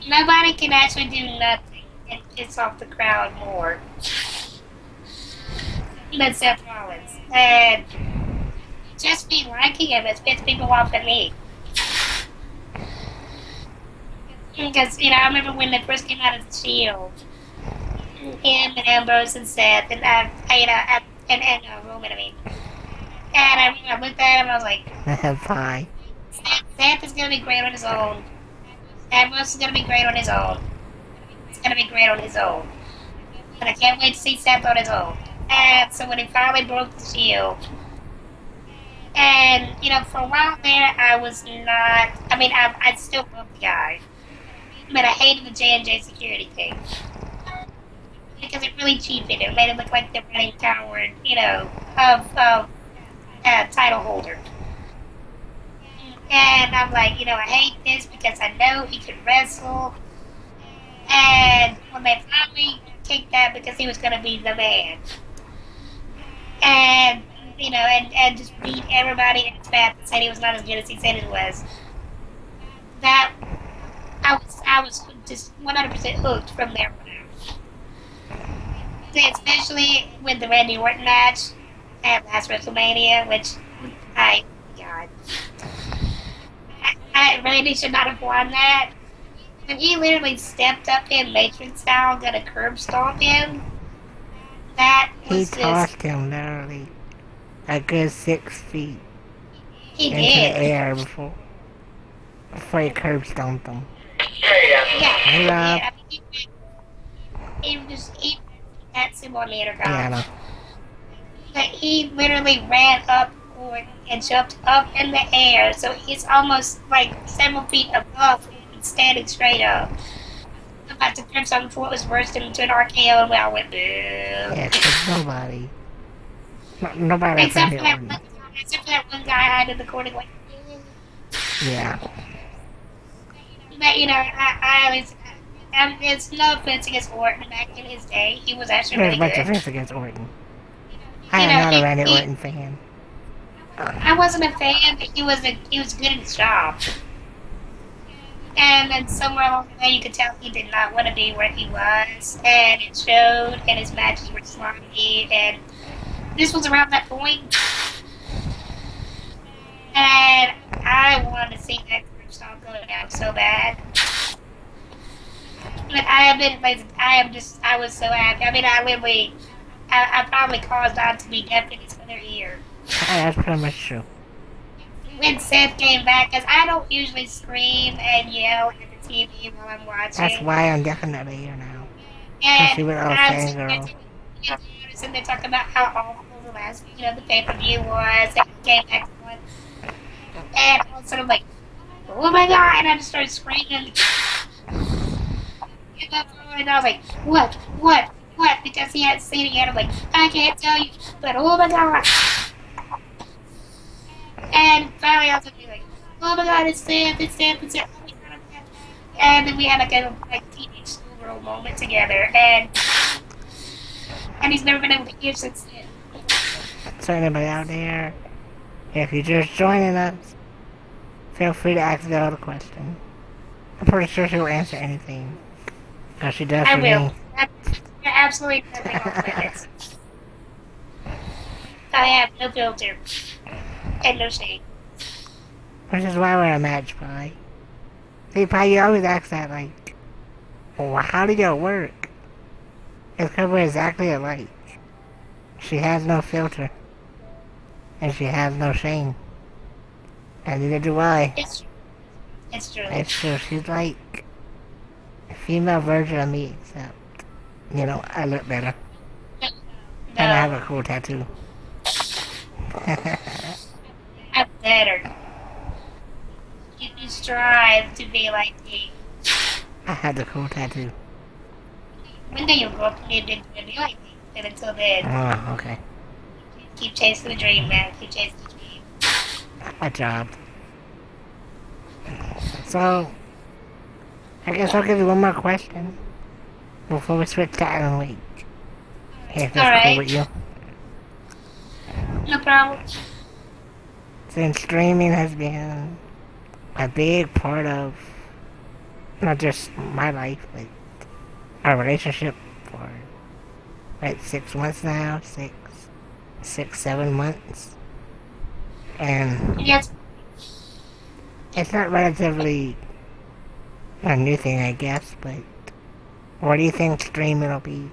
Nobody can actually do nothing and piss off the crowd more than Seth Rollins. And just me liking him has pissed people off at me. Because, I remember when they first came out of the Shield, him and Ambrose and Seth and, Roman, I mean. And I remember I looked at him and I was like, Fine. Seth is going to be great on his own. Ambrose is going to be great on his own. It's going to be great on his own. And I can't wait to see Seth on his own. And so when he finally broke the Shield, and, for a while there, I was not, I still love the guy. But I hated the J&J security thing. Because it really cheapened it. It made it look like the running coward, of title holder. And I'm like, I hate this because I know he could wrestle. And when they finally kicked that because he was going to be the man. And, and just beat everybody in his path and said he was not as good as he said he was. That, I was just 100% hooked from there on out. Especially with the Randy Orton match at last WrestleMania, which God. Randy should not have won that. And he literally stepped up in Matrix style, got a curb stomp him. That was He tossed him literally a good 6 feet into the air before he curb stomped him. Yeah. He that symbol later, guys. Yeah, I know. But he literally ran up and jumped up in the air, so he's almost like several feet above and standing straight up. About to turn something before it was worse into an RKO, and we all went boo. Yeah, because nobody except for that one guy hiding in the corner going. Yeah. But it's no offense against Orton back in his day. He was actually There's really good. a bunch of offense against Orton. I am not a Randy Orton fan. I wasn't a fan, but he was good at his job. And then somewhere along the way, you could tell he did not want to be where he was, and it showed. And his matches were sloppy, and this was around that point. And I wanted to see that curb stomp going down so bad. But I was so happy. I probably caused Don to be deaf in his other ear. That's pretty much true. When Seth came back, because I don't usually scream and yell at the TV while I'm watching. That's why I'm definitely here now. And she was all fangirl. And they're talking about how awful the last, the pay-per-view was, and he came back on. And all of a sudden I'm like, oh my god, and I just started screaming. And I was like, what? Because he hadn't seen it yet. I'm like, I can't tell you, but oh my god. And finally I was like, oh my god, it's Seth. And then we had a teenage schoolgirl moment together, and he's never been able to hear since then. So anybody out there, if you're just joining us, feel free to ask Zelda a question. I'm pretty sure she'll answer anything. Because she does for me. I will. Absolutely nothing off limits. I have no filter. And no shame. Which is why we're a match, Pie. See, Pie, you always ask that, like, well, how did it work? It's because we're exactly alike. She has no filter. And she has no shame. And neither do I. It's true. It's true. She's like a female version of me, except, I look better. No. And I have a cool tattoo. I'm better. You strive to be like me. I had the cool tattoo. One day you'll grow up and be like me. And until then, Oh, okay. keep chasing the dream, man. Keep chasing the dream. My job. So, I guess I'll give you one more question before we switch to Alan Wake. If that's cool with you. No problem. Since streaming has been a big part of not just my life, but our relationship for like 6 months now, 7 months, and Yes. it's not relatively a new thing, I guess. But what do you think streaming will be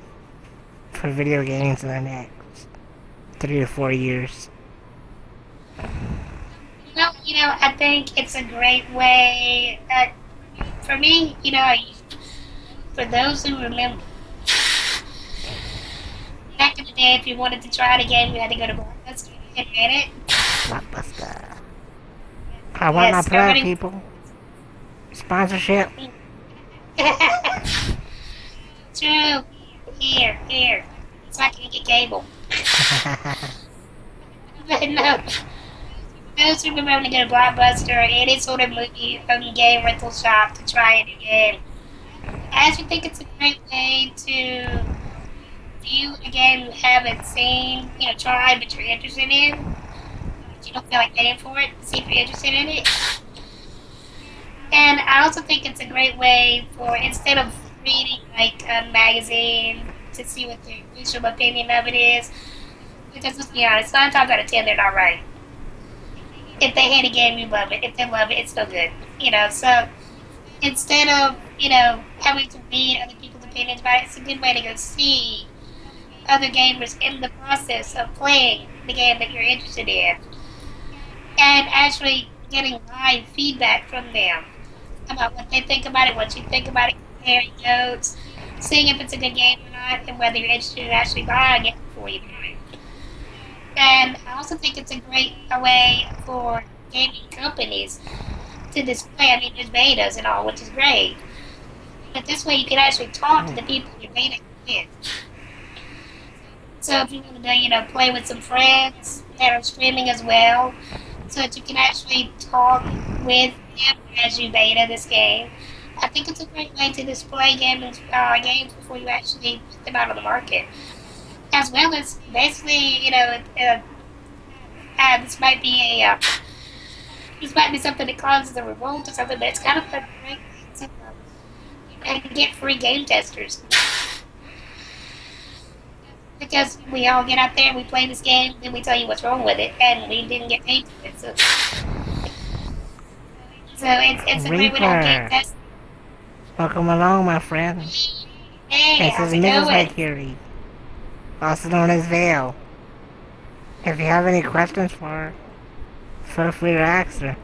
for video games in the next 3 to 4 years? Well, I think it's a great way. For me, for those who remember, back in the day, if you wanted to try it again, you had to go to Blockbuster and rent it. Blockbuster. I want my Yes, plug, starting. people. Sponsorship. True. Here. So I can get cable. But no, those who remember to go to Blockbuster or any sort of movie game rental shop to try a new game, I actually think it's a great way to view a game you haven't seen, tried, but you're interested in. But you don't feel like paying for it, see if you're interested in it. And I also think it's a great way for, instead of reading like a magazine to see what their official opinion of it is, because let's be honest, 9 times out of 10 they're not right. If they hate a game, you love it. If they love it, it's still good. So instead of, having to read other people's opinions about it, it's a good way to go see other gamers in the process of playing the game that you're interested in and actually getting live feedback from them about what they think about it, what you think about it, comparing notes, seeing if it's a good game or not, and whether you're interested in actually buying it before you buy it. And I also think it's a great way for gaming companies to display. I mean, there's betas and all, which is great. But this way you can actually talk to the people you're beta with. So if you want to, play with some friends that are streaming as well, so that you can actually talk with them as you beta this game. I think it's a great way to display games before you actually put them out on the market. As well as basically, this might be this might be something that causes a revolt or something, but it's kind of a great way to and get free game testers. Because we all get out there and we play this game, then we tell you what's wrong with it, and we didn't get paid for it. So it's a great way to have game Reaper. test. Welcome along, my friend. Hey, This how's is it Mrs. going? Mercury, also known as Vale. If you have any questions for her, feel free to ask her.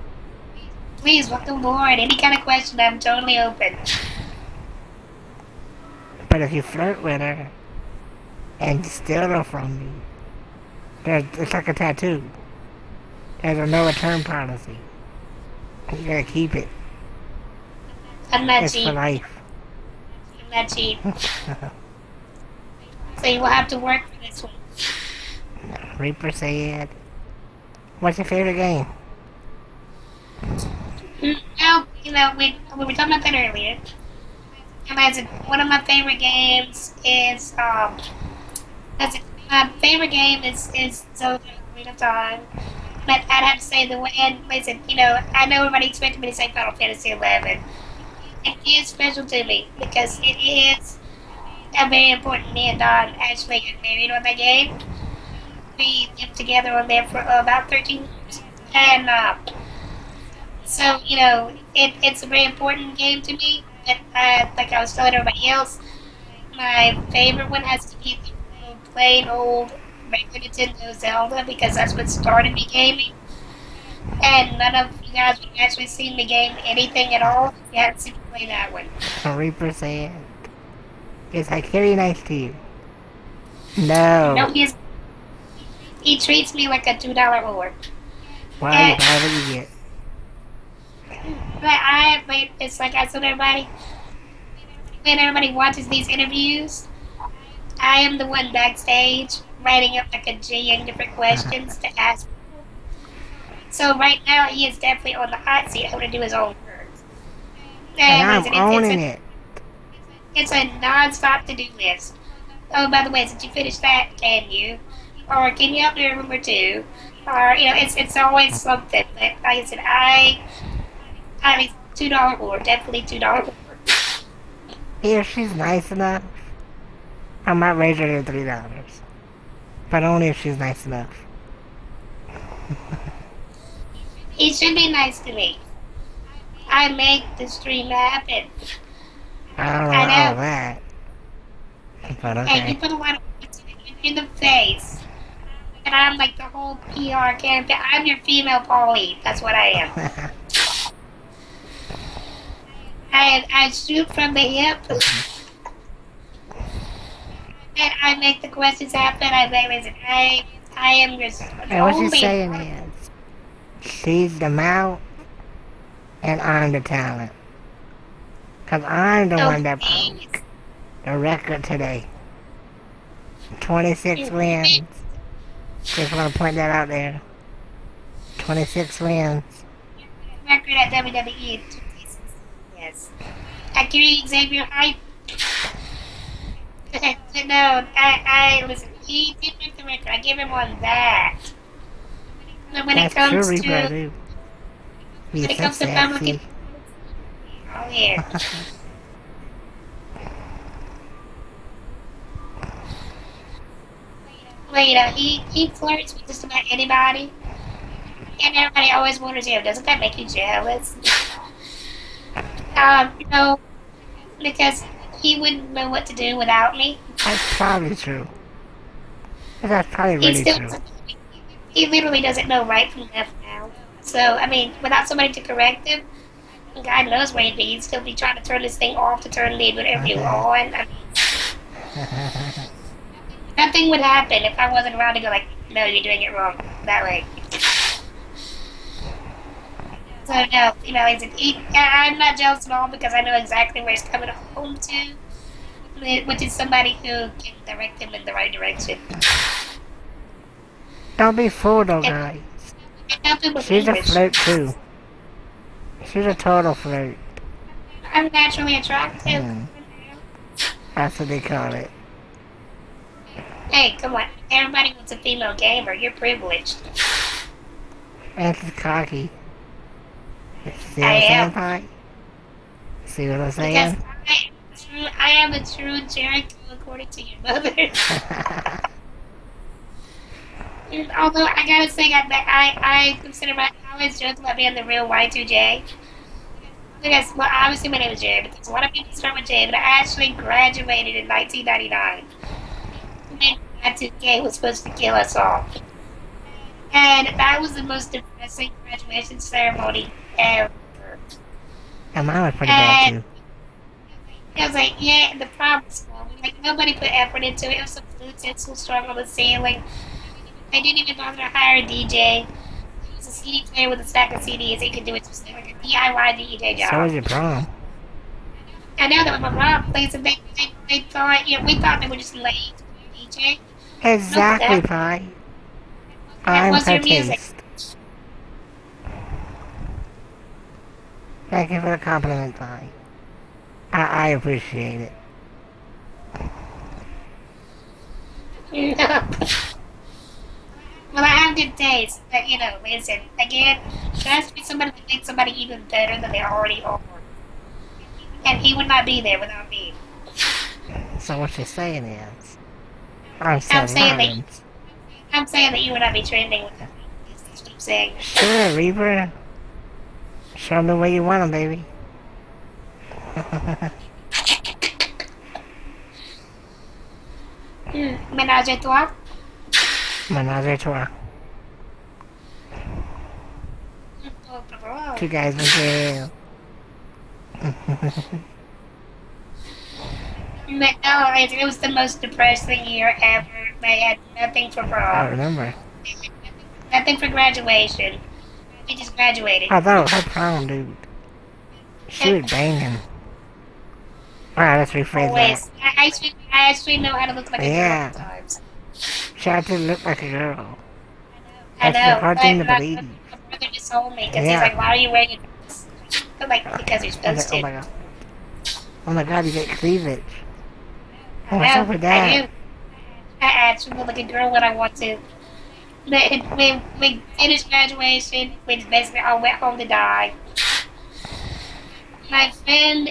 Please welcome aboard. Any kind of question, I'm totally open. But if you flirt with her and steal her from me, it's like a tattoo. There's a no return policy. You gotta keep it. I'm not It's for cheap. life. I'm not cheap. So you will have to work for this one. Reaper said, "What's your favorite game?" Well, we were talking about that earlier. And I said one of my favorite games is I said my favorite game is Zelda Ocarina of Time. But I'd have to say the way, and listen, I know everybody expected me to say Final Fantasy 11. It is special to me because it is a very important. Me and Don actually got married on that game. We lived together on there for about 13 years, and so it's a very important game to me. But like I was telling everybody else, my favorite one has to be the plain old regular Nintendo Zelda because that's what started me gaming. And none of you guys have actually seen me game anything at all. If you haven't seen me play that one. Reaper said, "Is Hakiri nice to you?" No, No. he treats me like a $2 whore. Why And, would you get? but it's like I told everybody, when everybody watches these interviews, I am the one backstage writing up like a jillion different questions to ask. So right now he is definitely on the hot seat having to do his own work. And And I'm listen, owning it. it's a non-stop to-do list. Oh, by the way, since you finished that, can you? Or can you help me remember to? Or it's always something. But like I said, I mean $2 whore, definitely $2 whore. If she's nice enough, I might raise her to $3. But only if she's nice enough. He should be nice to me. I make the stream happen. I don't know I about all know. that. But And you okay. put a lot of work in the face. And I'm like the whole PR campaign. I'm your female Pauline. That's what I am. I shoot from the hip. And I make the questions happen. I make listen. I am your And what she's only. saying is, she's the mouth and I'm the talent. Cause I'm the one that broke the record today. 26 wins. Just want to point that out there. 26 wins. Record at WWE. Yes. I give you Xavier Hype. No, I listen. He did break the record. I give him on that. But when That's it comes true, to Reaper, dude. when He's it so comes to public, sexy. oh yeah. Well, he flirts with just about anybody, and everybody always wonders, doesn't that make you jealous? No, because he wouldn't know what to do without me. That's probably true. That's probably He really still, true. he literally doesn't know right from left now. So I mean, without somebody to correct him, God knows where he'd be. He'd still be trying to turn this thing off to turn lead whatever you on. I mean, nothing would happen if I wasn't around to go like, no, you're doing it wrong that way. So no, I'm not jealous at all because I know exactly where he's coming home to, which is somebody who can direct him in the right direction. Don't be fooled though, And, guys. and help him with She's a English. flirt too. She's a total flirt. I'm naturally attractive. That's what they call it. Hey, come on. Everybody wants a female gamer. You're privileged. And she's cocky. See what I I'm saying, am. Pi? See what I'm Because saying? I am a true Jericho according to your mother. Although I gotta say I consider I always joke about being the real Y2J. Because, well, obviously my name is Jerry, because a lot of people start with J, but I actually graduated in 1999. When Y2K was supposed to kill us all. And that was the most depressing graduation ceremony ever. And mine was pretty bad too. I was like, yeah, the problem is small. Like, nobody put effort into it. It was some blue tinsel strung on the ceiling. They didn't even bother to hire a DJ. It was a CD player with a stack of CDs. He could do it just like a DIY DJ job. So was your prom. I know that when my mom plays it, they thought, we thought they were just late DJ. Exactly, Nope, Pi. that I'm was her your music. taste. Thank you for the compliment, Pi. I appreciate it. Well, I have good taste, but listen, again, there has to be somebody that makes somebody even better than they already are. And he would not be there without me. So what you're saying is, I'm I'm saying saying that lines. I'm saying that you would not be trending with him. That's what I'm saying. Sure, Reaper. Show me where you want 'em, baby. Ménage à toi. Menage a trois. Two guys in jail. But no, it was the most depressing year ever. They had nothing for I prom, remember. nothing for graduation. We just graduated. I thought it was her prom, dude. She was banging. Alright, let's rephrase Always. that. I actually know how to look like a Yeah. girl sometimes. She had to look like a girl. I That's the know. hard thing to believe. My brother just told me because Yeah. he's like, "Why are you wearing a dress?" I'm like, "Because you're I was supposed like, to." oh my god, you get cleavage. I What's up with I that? do. I actually look like a girl when I want to. But we finished graduation. We just basically all went home to die. My friend